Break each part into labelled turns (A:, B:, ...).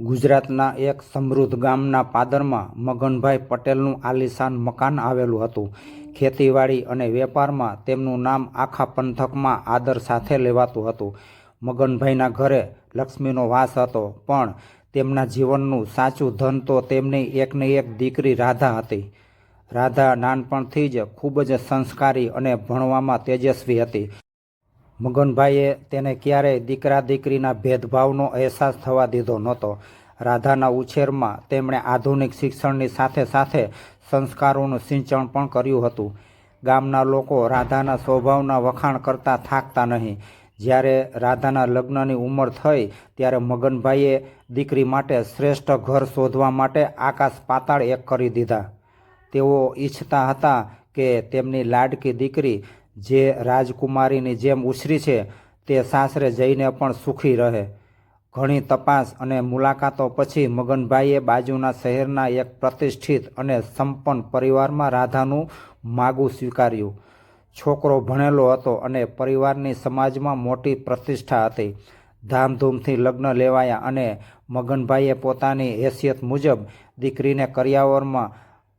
A: ગુજરાતના એક સમૃદ્ધ ગામના પાદરમાં મગનભાઈ પટેલનું આલીશાન મકાન આવેલું હતું. ખેતીવાડી અને વેપારમાં તેમનું નામ આખા પંથકમાં આદર સાથે લેવાતું હતું. મગનભાઈના ઘરે લક્ષ્મીનો વાસ હતો, પણ તેમના જીવનનું સાચું ધન તો તેમની એકની એક દીકરી રાધા હતી. રાધા નાનપણથી જ ખૂબ જ સંસ્કારી અને ભણવામાં તેજસ્વી હતી. મગનભાઈએ તેને ક્યારેય દીકરા દીકરીના ભેદભાવનો અહેસાસ થવા દીધો નહોતો. રાધાના ઉછેરમાં તેમણે આધુનિક શિક્ષણની સાથે સાથે સંસ્કારોનું સિંચન પણ કર્યું હતું. ગામના લોકો રાધાના સ્વભાવના વખાણ કરતા થાકતા નહીં. જ્યારે રાધાના લગ્નની ઉંમર થઈ ત્યારે મગનભાઈએ દીકરી માટે શ્રેષ્ઠ ઘર શોધવા માટે આકાશ પાતાળ એક કરી દીધા. તેઓ ઈચ્છતા હતા કે તેમની લાડકી દીકરી જે રાજકુમારીની જેમ ઉછરી છે તે સાસરે જઈને પણ સુખી રહે. ઘણી તપાસ અને મુલાકાતો પછી મગનભાઈએ બાજુના શહેરના એક પ્રતિષ્ઠિત અને સંપન્ન પરિવારમાં રાધાનું માગું સ્વીકાર્યું. છોકરો ભણેલો હતો અને પરિવારની સમાજમાં મોટી પ્રતિષ્ઠા હતી. ધામધૂમથી લગ્ન લેવાયા અને મગનભાઈએ પોતાની હેસિયત મુજબ દીકરીને કરિયાવરમાં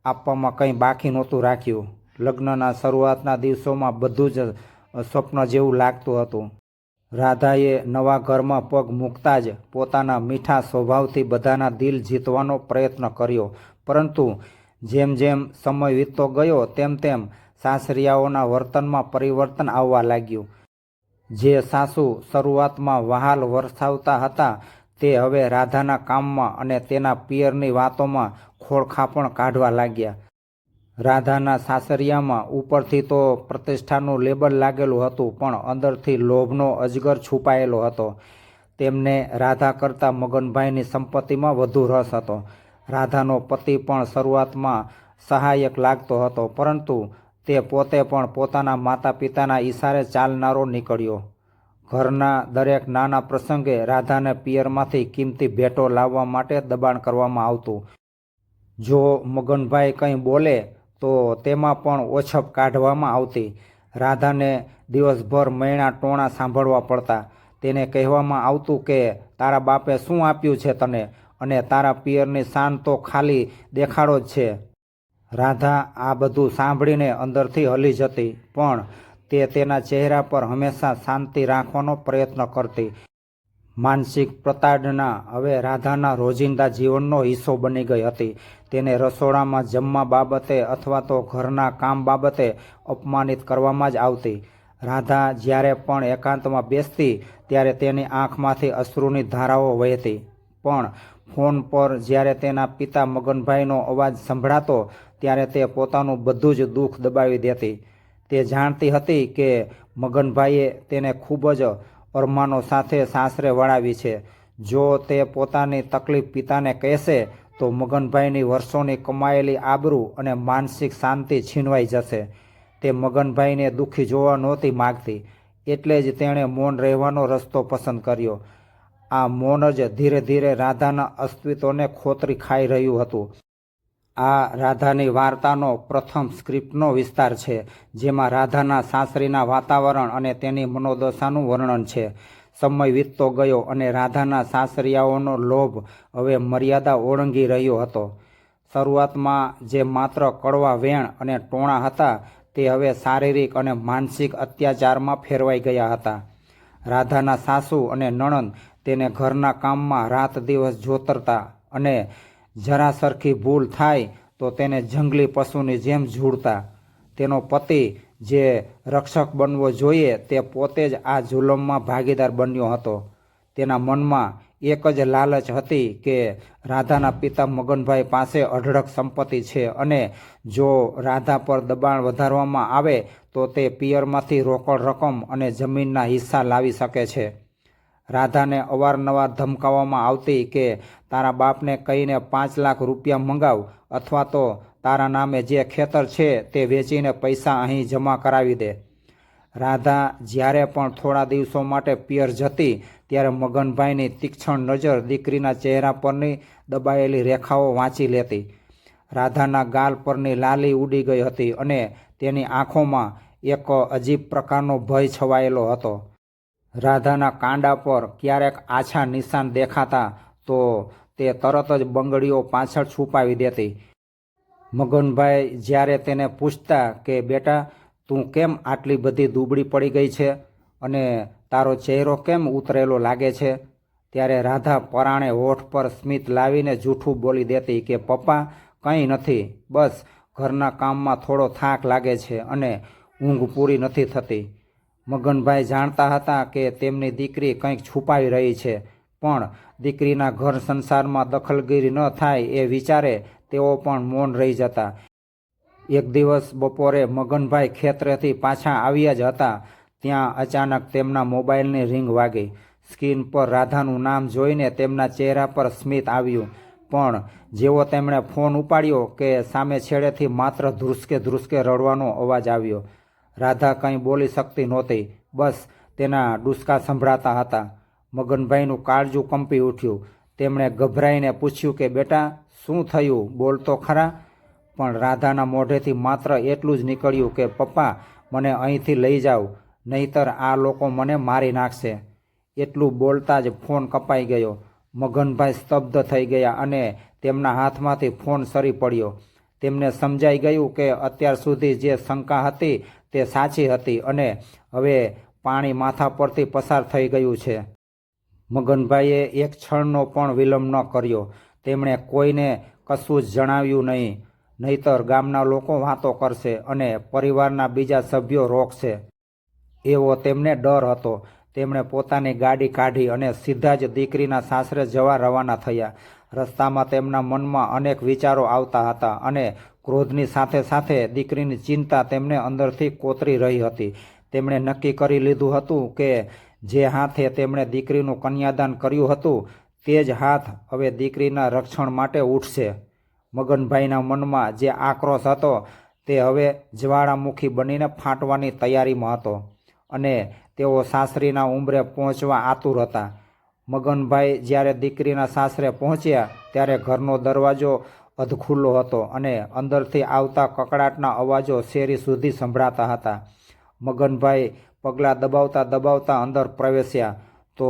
A: આપવામાં કંઈ બાકી નહોતું રાખ્યું. લગ્નના શરૂઆતના દિવસોમાં બધું જ સ્વપ્ન જેવું લાગતું હતું. રાધાએ નવા ઘરમાં પગ મૂકતા જ પોતાના મીઠા સ્વભાવથી બધાના દિલ જીતવાનો પ્રયત્ન કર્યો, પરંતુ જેમ જેમ સમય વીતતો ગયો તેમ તેમ સાસરિયાઓના વર્તનમાં પરિવર્તન આવવા લાગ્યું. જે સાસુ શરૂઆતમાં વહાલ વરસાવતા હતા તે હવે રાધાના કામમાં અને તેના પિયરની વાતોમાં ખોળખાપણ કાઢવા લાગ્યા. રાધાના સાસરિયામાં ઉપરથી તો પ્રતિષ્ઠાનું લેબલ લાગેલું હતું, પણ અંદરથી લોભનો અજગર છુપાયેલો હતો. તેમને રાધા કરતાં મગનભાઈની સંપત્તિમાં વધુ રસ હતો. રાધાનો પતિ પણ શરૂઆતમાં સહાયક લાગતો હતો, પરંતુ તે પોતે પણ પોતાના માતા પિતાના ઈશારે ચાલનારો નીકળ્યો. ઘરના દરેક નાના પ્રસંગે રાધાને પિયરમાંથી કિંમતી ભેટો લાવવા માટે દબાણ કરવામાં આવતું. જો મગનભાઈ કંઈ બોલે તો તેમાં પણ ઓછપ કાઢવામાં આવતી. રાધાને દિવસભર મૈણા ટોણા સાંભળવા પડતા. તેને કહેવામાં આવતું કે તારા બાપે શું આપ્યું છે તને, અને તારા પિયરની શાન તો ખાલી દેખાડો જ છે. રાધા આ બધું સાંભળીને અંદરથી હલી જતી, પણ તે તેના ચહેરા પર હંમેશા શાંતિ રાખવાનો પ્રયત્ન કરતી. માનસિક પ્રતાડના હવે રાધાના રોજિંદા જીવનનો હિસ્સો બની ગઈ હતી. તેને રસોડામાં જમવા બાબતે અથવા તો ઘરના કામ બાબતે અપમાનિત કરવામાં જ આવતી. રાધા જ્યારે પણ એકાંતમાં બેસતી ત્યારે તેની આંખમાંથી અશ્રુની ધારાઓ વહેતી, પણ ફોન પર જ્યારે તેના પિતા મગનભાઈનો અવાજ સંભળાતો ત્યારે તે પોતાનું બધું જ દુઃખ દબાવી દેતી. તે જાણતી હતી કે મગનભાઈએ તેને ખૂબ જ અરમાનો સાથે સાસરે વળાવી છે. જો તે પોતાની તકલીફ પિતાને કહેશે તો મગનભાઈની વર્ષોની કમાયેલી આબરૂ અને માનસિક શાંતિ છીનવાઈ જશે. તે મગનભાઈને દુઃખી જોવા નહોતી માગતી, એટલે જ તેણે મૌન રહેવાનો રસ્તો પસંદ કર્યો. આ મૌન જ ધીરે ધીરે રાધાના અસ્તિત્વને ખોતરી ખાઈ રહ્યું હતું. આ રાધાની વાર્તાનો પ્રથમ સ્ક્રિપ્ટનો વિસ્તાર છે, જેમાં રાધાના સાસરીના વાતાવરણ અને તેની મનોદશાનું વર્ણન છે. સમય વીતતો ગયો અને રાધાના સાસરિયાઓનો લોભ હવે મર્યાદા ઓળંગી રહ્યો હતો. શરૂઆતમાં જે માત્ર કડવા વેણ અને ટોણા હતા તે હવે શારીરિક અને માનસિક અત્યાચારમાં ફેરવાઈ ગયા હતા. રાધાના સાસુ અને નણંદ તેને ઘરના કામમાં રાત દિવસ જોતરતા અને જરા સરખી ભૂલ થાય તો તેને જંગલી પશુની જેમ ઝૂડતા. તેનો પતિ જે રક્ષક બનવો જોઈએ તે પોતે જ આ જુલમમાં ભાગીદાર બન્યો હતો. તેના મનમાં એક જ લાલચ હતી કે રાધાના પિતા મગનભાઈ પાસે અઢળક સંપત્તિ છે અને જો રાધા પર દબાણ વધારવામાં આવે તો તે પિયરમાંથી રોકડ રકમ અને જમીનના હિસ્સા લાવી શકે છે. રાધાને અવારનવાર ધમકાવવામાં આવતી કે તારા બાપને કહીને 5 લાખ રૂપિયા મંગાવ, અથવા તો તારા નામે જે ખેતર છે તે વેચીને પૈસા અહીં જમા કરાવી દે. રાધા જ્યારે પણ થોડા દિવસો માટે પિયર જતી ત્યારે મગનભાઈની તીક્ષ્ણ નજર દીકરીના ચહેરા પરની દબાયેલી રેખાઓ વાંચી લેતી. રાધાના ગાલ પરની લાલી ઉડી ગઈ હતી અને તેની આંખોમાં એક અજીબ પ્રકારનો ભય છવાયેલો હતો. રાધાના કાંડા પર ક્યારેક આછા નિશાન દેખાતા તો તે તરત જ બંગડીઓ પાછળ છુપાવી દેતી. મગનભાઈ જ્યારે તેને પૂછતા કે બેટા, તું કેમ આટલી બધી દુબળી પડી ગઈ છે અને તારો ચહેરો કેમ ઉતરેલો લાગે છે, ત્યારે રાધા પરાણે હોઠ પર સ્મિત લાવીને જૂઠું બોલી દેતી કે પપ્પા, કંઈ નથી, બસ ઘરના કામમાં થોડો થાક લાગે છે અને ઊંઘ પૂરી નથી થતી. મગનભાઈ જાણતા હતા કે તેમની દીકરી કંઈક છુપાવી રહી છે, પણ દીકરીના ઘર સંસારમાં દખલગીરી ન થાય એ વિચારે તેઓ પણ મૌન રહી જતા. એક દિવસ બપોરે મગનભાઈ ખેતરેથી પાછા આવ્યા જ હતા ત્યાં અચાનક તેમના મોબાઈલની રિંગ વાગી. સ્ક્રીન પર રાધાનું નામ જોઈને તેમના ચહેરા પર સ્મિત આવ્યું, પણ જેવો તેમણે ફોન ઉપાડ્યો કે સામે છેડેથી માત્ર ધ્રુસકે ધ્રુસકે રડવાનો અવાજ આવ્યો. રાધા કંઈ બોલી શકતી નહોતી, બસ તેના ડૂસકા સંભળાતા હતા. મગનભાઈનું કાળજું કંપી ઉઠ્યું. તેમણે ગભરાઈને પૂછ્યું કે બેટા, શું થયું, બોલ તો ખરા. પણ રાધાના મોઢેથી માત્ર એટલું જ નીકળ્યું કે પપ્પા, મને અહીંથી લઈ જાઓ, નહીતર આ લોકો મને મારી નાખશે. એટલું બોલતા જ ફોન કપાઈ ગયો. મગનભાઈ સ્તબ્ધ થઈ ગયા અને તેમના હાથમાંથી ફોન સરી પડ્યો. તેમને સમજાઈ ગયું કે અત્યાર સુધી જે શંકા હતી તે સાચી હતી અને હવે પાણી માથા પરથી પસાર થઈ ગયું છે. મગનભાઈએ એક ક્ષણનો પણ વિલંબ ન કર્યો. તેમણે કોઈને કશું જ જણાવ્યું નહીં, નહીતર ગામના લોકો વાતો કરશે અને પરિવારના બીજા સભ્યો રોકશે, એવો તેમને ડર હતો. તેમણે પોતાની ગાડી કાઢી અને સીધા જ દીકરીના સાસરે જવા રવાના થયા. રસ્તામાં તેમના મનમાં અનેક વિચારો આવતા હતા અને ક્રોધની સાથે સાથે દીકરીની ચિંતા તેમને અંદરથી કોતરી રહી હતી. તેમણે નક્કી કરી લીધું હતું કે જે હાથે તેમણે દીકરીનું કન્યાદાન કર્યું હતું તે જ હાથ હવે દીકરીના રક્ષણ માટે ઉઠશે. મગનભાઈના મનમાં જે આક્રોશ હતો તે હવે જ્વાળામુખી બનીને ફાટવાની તૈયારીમાં હતો અને તેઓ સાસરીના ઉંબરે પહોંચવા આતુર હતા. મગનભાઈ જ્યારે દીકરીના સાસરે પહોંચ્યા ત્યારે ઘરનો દરવાજો અધખુલ્લો હતો અને અંદરથી આવતા કકળાટના અવાજો શેરી સુધી સંભળાતા હતા. મગનભાઈ પગલાં દબાવતા દબાવતા અંદર પ્રવેશ્યા તો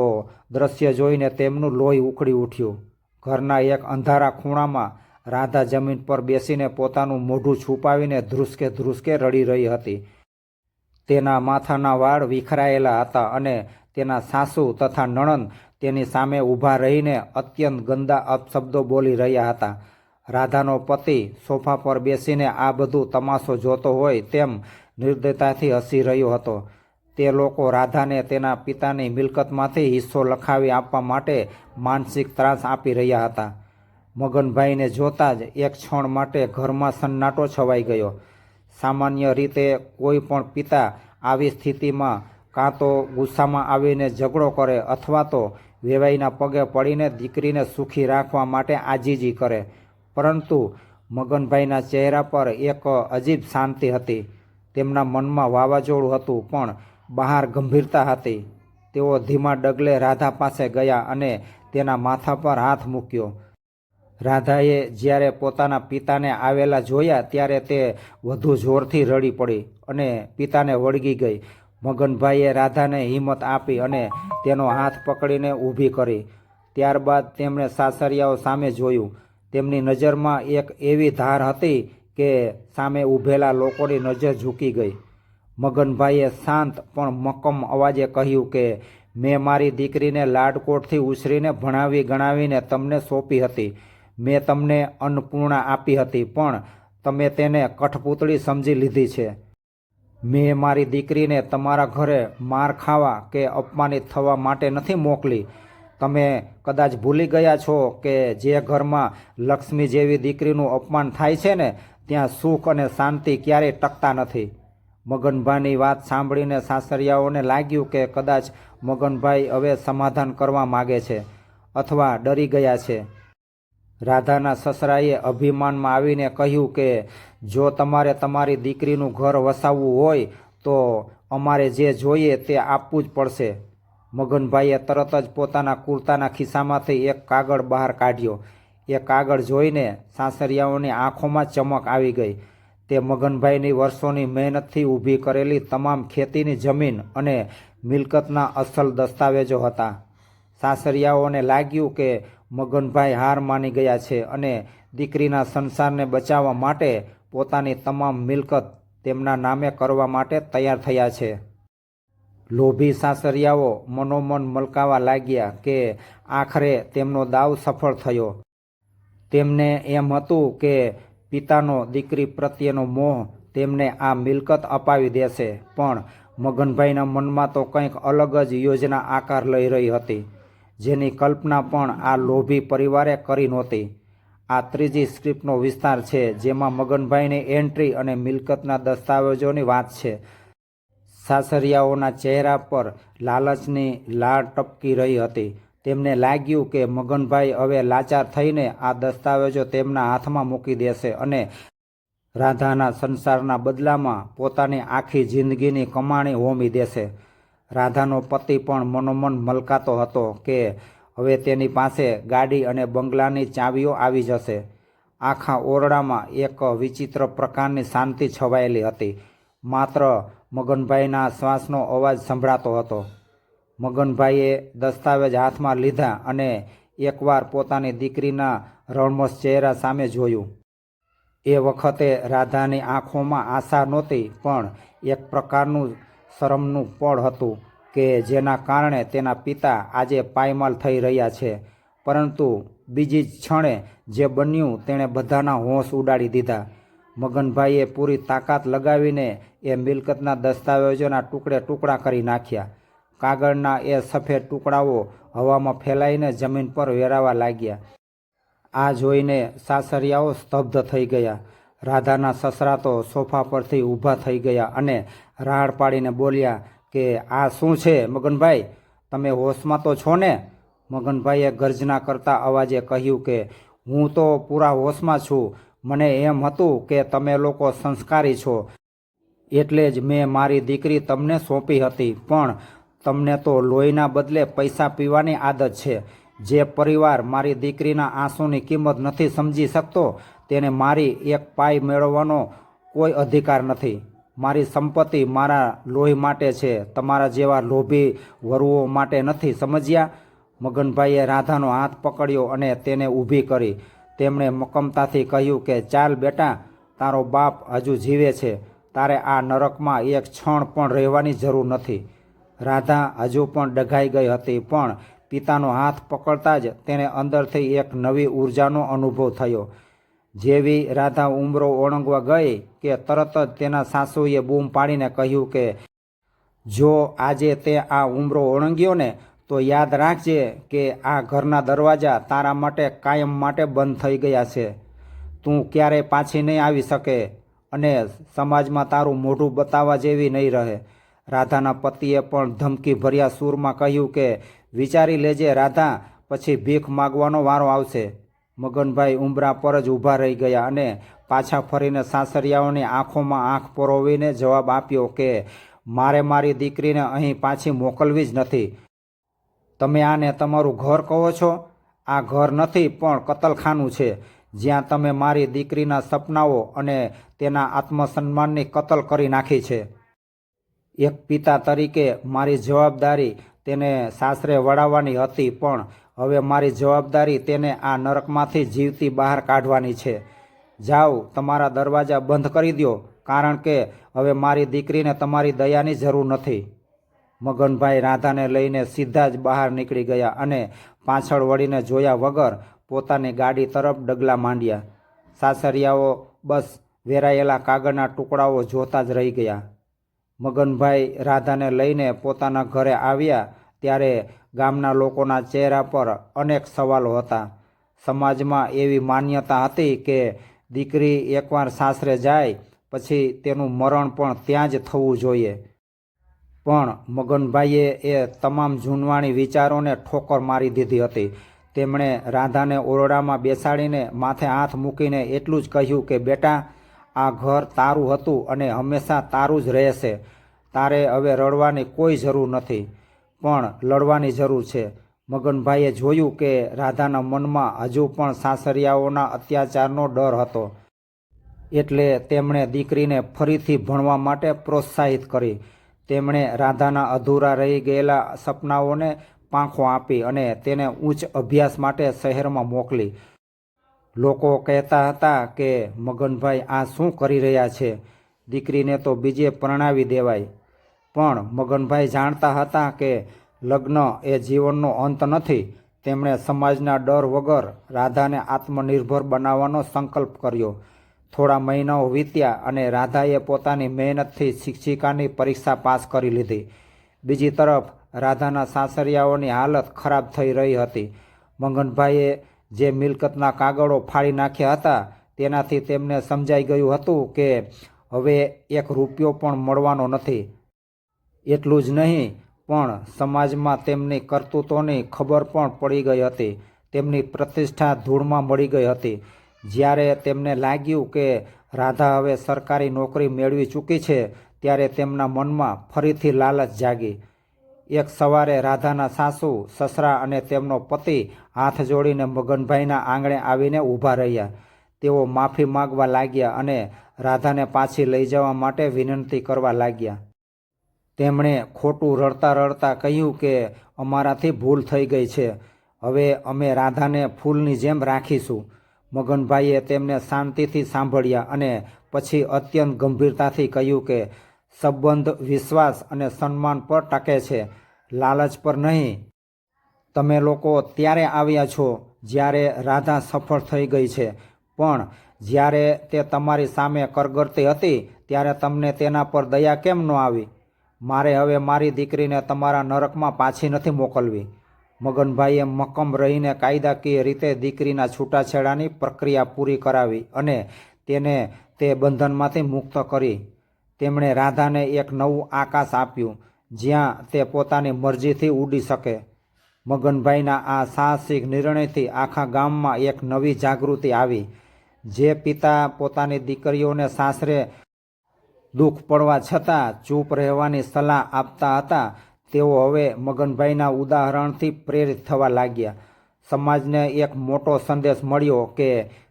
A: દ્રશ્ય જોઈને તેમનું લોહી ઉકળી ઉઠ્યું. ઘરના એક અંધારા ખૂણામાં રાધા જમીન પર બેસીને પોતાનું મોઢું છુપાવીને ધ્રુસકે ધ્રુસકે રડી રહી હતી. તેના માથાના વાળ વિખરાયેલા હતા અને તેના સાસુ તથા નણંદ તેની સામે ઊભા રહીને અત્યંત ગંદા અપશબ્દો બોલી રહ્યા હતા. રાધાનો પતિ સોફા પર બેસીને આ બધું તમાશો જોતો હોય તેમ નિર્દયતાથી હસી રહ્યો હતો. તે લોકો રાધાને તેના પિતાની મિલકતમાંથી હિસ્સો લખાવી આપવા માટે માનસિક ત્રાસ આપી રહ્યા હતા. મગનભાઈને જોતાં જ એક ક્ષણ માટે ઘરમાં સન્નાટો છવાઈ ગયો. સામાન્ય રીતે કોઈ પણ પિતા આવી સ્થિતિમાં કાં તો ગુસ્સામાં આવીને ઝઘડો કરે અથવા તો વેવાઈના પગે પડીને દીકરીને સુખી રાખવા માટે આજીજી કરે, પરંતુ મગનભાઈના ચહેરા પર એક અજીબ શાંતિ હતી. તેમના મનમાં વાવાઝોડું હતું પણ બહાર ગંભીરતા હતી. તેઓ ધીમા ડગલે રાધા પાસે ગયા અને તેના માથા પર હાથ મૂક્યો. રાધાએ જ્યારે પોતાના પિતાને આવેલા જોયા ત્યારે તે વધુ જોરથી રડી પડી અને પિતાને વળગી ગઈ. મગનભાઈએ રાધાને હિંમત આપી અને તેનો હાથ પકડીને ઊભી કરી. ત્યારબાદ તેમણે સાસરિયાઓ સામે જોયું. તેમની નજરમાં એક એવી ધાર હતી કે સામે ઊભેલા લોકોની નજર ઝૂકી ગઈ. મગનભાઈએ શાંત પણ મક્કમ અવાજે કહ્યું કે મેં મારી દીકરીને લાડકોટથી ઉછરીને ભણાવી ગણાવીને તમને સોંપી હતી. મેં તમને અન્નપૂર્ણા આપી હતી, પણ તમે તેને કઠપૂતળી સમજી લીધી છે. મેં મારી દીકરીને તમારા ઘરે માર ખાવા કે અપમાનિત થવા માટે નથી મોકલી. તમે કદાચ ભૂલી ગયા છો કે જે ઘરમાં લક્ષ્મી જેવી દીકરીનું અપમાન થાય છે ને ત્યાં સુખ અને શાંતિ ક્યારેય ટકતા નથી. મગનભાઈની વાત સાંભળીને સાસરિયાઓને લાગ્યું કે કદાચ મગનભાઈ હવે સમાધાન કરવા માગે છે અથવા ડરી ગયા છે. રાધાના સસરાએ અભિમાનમાં આવીને કહ્યું કે જો તમારે તમારી દીકરીનું ઘર વસાવવું હોય તો અમારે જે જોઈએ તે આપવું જ પડશે. મગનભાઈએ તરત જ પોતાના કુર્તાના ખિસ્સામાંથી એક કાગળ બહાર કાઢ્યો. એ કાગળ જોઈને સાસરિયાઓની આંખોમાં ચમક આવી ગઈ. તે મગનભાઈની વર્ષોની મહેનતથી ઊભી કરેલી તમામ ખેતીની જમીન અને મિલકતના અસલ દસ્તાવેજો હતા. સાસરિયાઓને લાગ્યું કે મગનભાઈ હાર માની ગયા છે અને દીકરીના સંસારને બચાવવા માટે પોતાની તમામ મિલકત તેમના નામે કરવા માટે તૈયાર થયા છે. લોભી સાસરિયાઓ મનોમન મલકાવા લાગ્યા કે આખરે તેમનો દાવ સફળ થયો. તેમને એમ હતું કે પિતાનો દીકરી પ્રત્યેનો મોહ તેમને આ મિલકત અપાવી દેશે, પણ મગનભાઈના મનમાં તો કંઈક અલગ જ યોજના આકાર લઈ રહી હતી, જેની કલ્પના પણ આ લોભી પરિવારે કરી નહોતી. આ ત્રીજી સ્ક્રિપ્ટનો વિસ્તાર છે, જેમાં મગનભાઈની એન્ટ્રી અને મિલકતના દસ્તાવેજોની વાત છે. સાસરિયાઓના ચહેરા પર લાલચની લાળ ટપકી રહી હતી. તેમને લાગ્યું કે મગનભાઈ હવે લાચાર થઈને આ દસ્તાવેજો તેમના હાથમાં મૂકી દેશે અને રાધાના સંસારના બદલામાં પોતાની આખી જિંદગીની કમાણી હોમી દેશે. રાધાનો પતિ પણ મનોમન મલકાતો હતો કે હવે તેની પાસે ગાડી અને બંગલાની ચાવીઓ આવી જશે. આખા ઓરડામાં એક વિચિત્ર પ્રકારની શાંતિ છવાયેલી હતી. માત્ર મગનભાઈના શ્વાસનો અવાજ સંભળાતો હતો. મગનભાઈએ દસ્તાવેજ હાથમાં લીધા અને એકવાર પોતાની દીકરીના રણમસ ચહેરા સામે જોયું. એ વખતે રાધાની આંખોમાં આશા નહોતી, પણ એક પ્રકારનું શરમનું પળ હતું કે જેના કારણે તેના પિતા આજે પાયમાલ થઈ રહ્યા છે. પરંતુ બીજી જ ક્ષણે જે બન્યું તેણે બધાના હોશ ઉડાડી દીધા. મગનભાઈએ પૂરી તાકાત લગાવીને એ મિલકતના દસ્તાવેજોના ટુકડે ટુકડા કરી નાખ્યા. કાગળના એ સફેદ ટુકડાઓ હવામાં ફેલાઈને જમીન પર વેરાવા લાગ્યા. આ જોઈને સાસરિયાઓ સ્તબ્ધ થઈ ગયા. રાધાના સસરા તો સોફા પરથી ઊભા થઈ ગયા અને રાડ પાડીને બોલ્યા કે આ શું છે મગનભાઈ, તમે હોશમાં તો છો ને? મગનભાઈએ ગર્જના કરતા અવાજે કહ્યું કે હું તો પૂરા હોશમાં છું. મને એમ હતું કે તમે લોકો સંસ્કારી છો, એટલે જ મેં મારી દીકરી તમને સોંપી હતી, પણ તમને તો લોહીના બદલે પૈસા પીવાની આદત છે. જે પરિવાર મારી દીકરીના આંસુની કિંમત નથી સમજી શકતો તેને મારી એક પાઈ મેળવવાનો કોઈ અધિકાર નથી. મારી સંપત્તિ મારા લોહી માટે છે, તમારા જેવા લોભી વરુઓ માટે નથી, સમજ્યા? મગનભાઈએ રાધાનો હાથ પકડ્યો અને તેને ઊભી કરી. તેમણે મક્કમતાથી કહ્યું કે ચાલ બેટા, તારો બાપ હજુ જીવે છે, તારે આ નરકમાં એક ક્ષણ પણ રહેવાની જરૂર નથી. રાધા હજુ પણ ડઘાઈ ગઈ હતી, પણ પિતાનો હાથ પકડતા જ તેને અંદરથી એક નવી ઊર્જાનો અનુભવ થયો. જેવી રાધા ઉંબરો ઓળંગવા ગઈ કે તરત જ તેના સાસુએ બૂમ પાડીને કહ્યું કે જો આજે તે આ ઉંબરો ઓળંગ્યો ને તો યાદ રાખજે કે આ ઘરના દરવાજા તારા માટે કાયમ માટે બંધ થઈ ગયા છે. તું ક્યારેય પાછી નહીં આવી શકે અને સમાજમાં તારું મોઢું બતાવવા જેવી નહીં રહે. રાધાના પતિએ પણ ધમકી ભર્યા સૂરમાં કહ્યું કે વિચારી લેજે રાધા, પછી ભીખ માગવાનો વારો આવશે. મગનભાઈ ઉંબરા પર જ ઊભા રહી ગયા અને પાછા ફરીને સાસરિયાઓની આંખોમાં આંખ પરોવીને જવાબ આપ્યો કે મારે મારી દીકરીને અહીં પાછી મોકલવી જ નથી. તમે આને તમારું ઘર કહો છો? આ ઘર નથી પણ કતલખાનું છે, જ્યાં તમે મારી દીકરીના સપનાઓ અને તેના આત્મસન્માનની કતલ કરી નાખી છે. એક પિતા તરીકે મારી જવાબદારી તેને સાસરે વળાવવાની હતી, પણ હવે મારી જવાબદારી તેને આ નરકમાંથી જીવતી બહાર કાઢવાની છે. જાઓ, તમારા દરવાજા બંધ કરી દો, કારણ કે હવે મારી દીકરીને તમારી દયાની જરૂર નથી. મગનભાઈ રાધાને લઈને સીધા જ બહાર નીકળી ગયા અને પાછળ વળીને જોયા વગર પોતાની ગાડી તરફ ડગલા માંડ્યા. સાસરિયાઓ બસ વેરાયેલા કાગળના ટુકડાઓ જોતા જ રહી ગયા. મગનભાઈ રાધાને લઈને પોતાના ઘરે આવ્યા ત્યારે ગામના લોકોના ચહેરા પર અનેક સવાલો હતા. સમાજમાં એવી માન્યતા હતી કે દીકરી એકવાર સાસરે જાય પછી તેનું મરણ પણ ત્યાં જ થવું જોઈએ. પણ મગનભાઈએ એ તમામ જૂનવાણી વિચારોને ઠોકર મારી દીધી હતી. તેમણે રાધાને ઓરડામાં બેસાડીને માથે હાથ મૂકીને એટલું જ કહ્યું કે બેટા, આ ઘર તારું હતું અને હંમેશા તારું જ રહેશે. તારે હવે રડવાની કોઈ જરૂર નથી, પણ લડવાની જરૂર છે. મગનભાઈએ જોયું કે રાધાના મનમાં હજુ પણ સાસરિયાઓના અત્યાચારનો ડર હતો, એટલે તેમણે દીકરીને ફરીથી ભણવા માટે પ્રોત્સાહિત કરી. તેમણે રાધાના અધૂરા રહી ગયેલા સપનાઓને પાંખો આપી અને તેને ઉચ્ચ અભ્યાસ માટે શહેરમાં મોકલી. લોકો કહેતા હતા કે મગનભાઈ આ શું કરી રહ્યા છે, દીકરીને તો બીજે પરણાવી દેવાય. પણ મગનભાઈ જાણતા હતા કે લગ્ન એ જીવનનો અંત નથી. તેમણે સમાજના ડર વગર રાધાને આત્મનિર્ભર બનાવવાનો સંકલ્પ કર્યો. થોડા મહિનાઓ વીત્યા અને રાધાએ પોતાની મહેનતથી શિક્ષિકાની પરીક્ષા પાસ કરી લીધી. બીજી તરફ રાધાના સાસરિયાઓની હાલત ખરાબ થઈ રહી હતી. મગનભાઈએ જે મિલકતના કાગળો ફાડી નાખ્યા હતા તેનાથી તેમને સમજાઈ ગયું હતું કે હવે એક રૂપિયો પણ મળવાનો નથી. એટલું જ નહીં પણ સમાજમાં તેમની કરતૂતોની ખબર પણ પડી ગઈ હતી. તેમની પ્રતિષ્ઠા ધૂળમાં મળી ગઈ હતી. જ્યારે તેમને લાગ્યું કે રાધા હવે સરકારી નોકરી મેળવી ચૂકી છે ત્યારે તેમના મનમાં ફરીથી લાલચ જાગી. એક સવારે રાધાના સાસુ, સસરા અને તેમનો પતિ હાથ જોડીને મગનભાઈના આંગણે આવીને ઊભા રહ્યા. તેઓ માફી માગવા લાગ્યા અને રાધાને પાછી લઈ જવા માટે વિનંતી કરવા લાગ્યા. તેમણે ખોટું રડતા રડતા કહ્યું કે અમારાથી ભૂલ થઈ ગઈ છે. હવે અમે રાધાને ફૂલની જેમ રાખીશું. મગનભાઈએ તેમને શાંતિથી સાંભળ્યા અને પછી અત્યંત ગંભીરતાથી કહ્યું કે સંબંધ વિશ્વાસ અને સન્માન પર ટકે છે, લાલચ પર નહીં. તમે લોકો ત્યારે આવ્યા છો જ્યારે રાધા સફળ થઈ ગઈ છે, પણ જ્યારે તે તમારી સામે કરગરતી હતી ત્યારે તમને તેના પર દયા કેમ ન આવી? મારે હવે મારી દીકરીને તમારા નરકમાં પાછી નથી મોકલવી. મગનભાઈએ મક્કમ રહીને કાયદાકીય રીતે દીકરીના છૂટાછેડાની પ્રક્રિયા પૂરી કરાવી અને તેને તે બંધનમાંથી મુક્ત કરી. તેમણે રાધાને એક નવું આકાશ આપ્યું જ્યાં તે પોતાની મરજીથી ઉડી શકે. મગનભાઈના આ સાહસિક નિર્ણયથી આખા ગામમાં એક નવી જાગૃતિ આવી. જે પિતા પોતાની દીકરીઓને સાસરે દુઃખ પડવા છતાં ચૂપ રહેવાની સલાહ આપતા હતા તેઓ હવે મગનભાઈના ઉદાહરણથી પ્રેરિત થવા લાગ્યા. સમાજને એક મોટો સંદેશ મળ્યો કે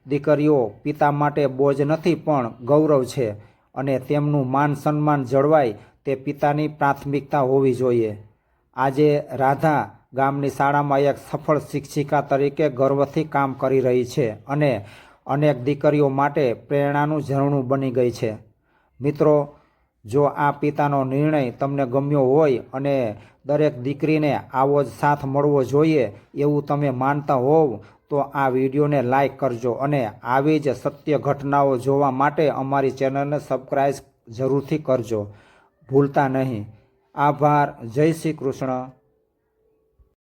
A: દીકરીઓ પિતા માટે બોજ નથી પણ ગૌરવ છે અને તેમનું માન સન્માન જળવાય તે પિતાની પ્રાથમિકતા હોવી જોઈએ. આજે રાધા ગામની શાળામાં એક સફળ શિક્ષિકા તરીકે ગર્વથી કામ કરી રહી છે અને અનેક દીકરીઓ માટે પ્રેરણાનું ઝરણું બની ગઈ છે. મિત્રો, જો આ પિતાનો નિર્ણય તમને ગમ્યો હોય અને દરેક દીકરીને આવો જ સાથ મળવો જોઈએ એવું તમે માનતા હોવ તો આ વિડીયોને લાઈક કરજો અને આવી જ સત્ય ઘટનાઓ જોવા માટે અમારી ચેનલને સબસ્ક્રાઈબ જરૂરથી કરજો, ભૂલતા નહીં. આભાર. જય શ્રી કૃષ્ણ.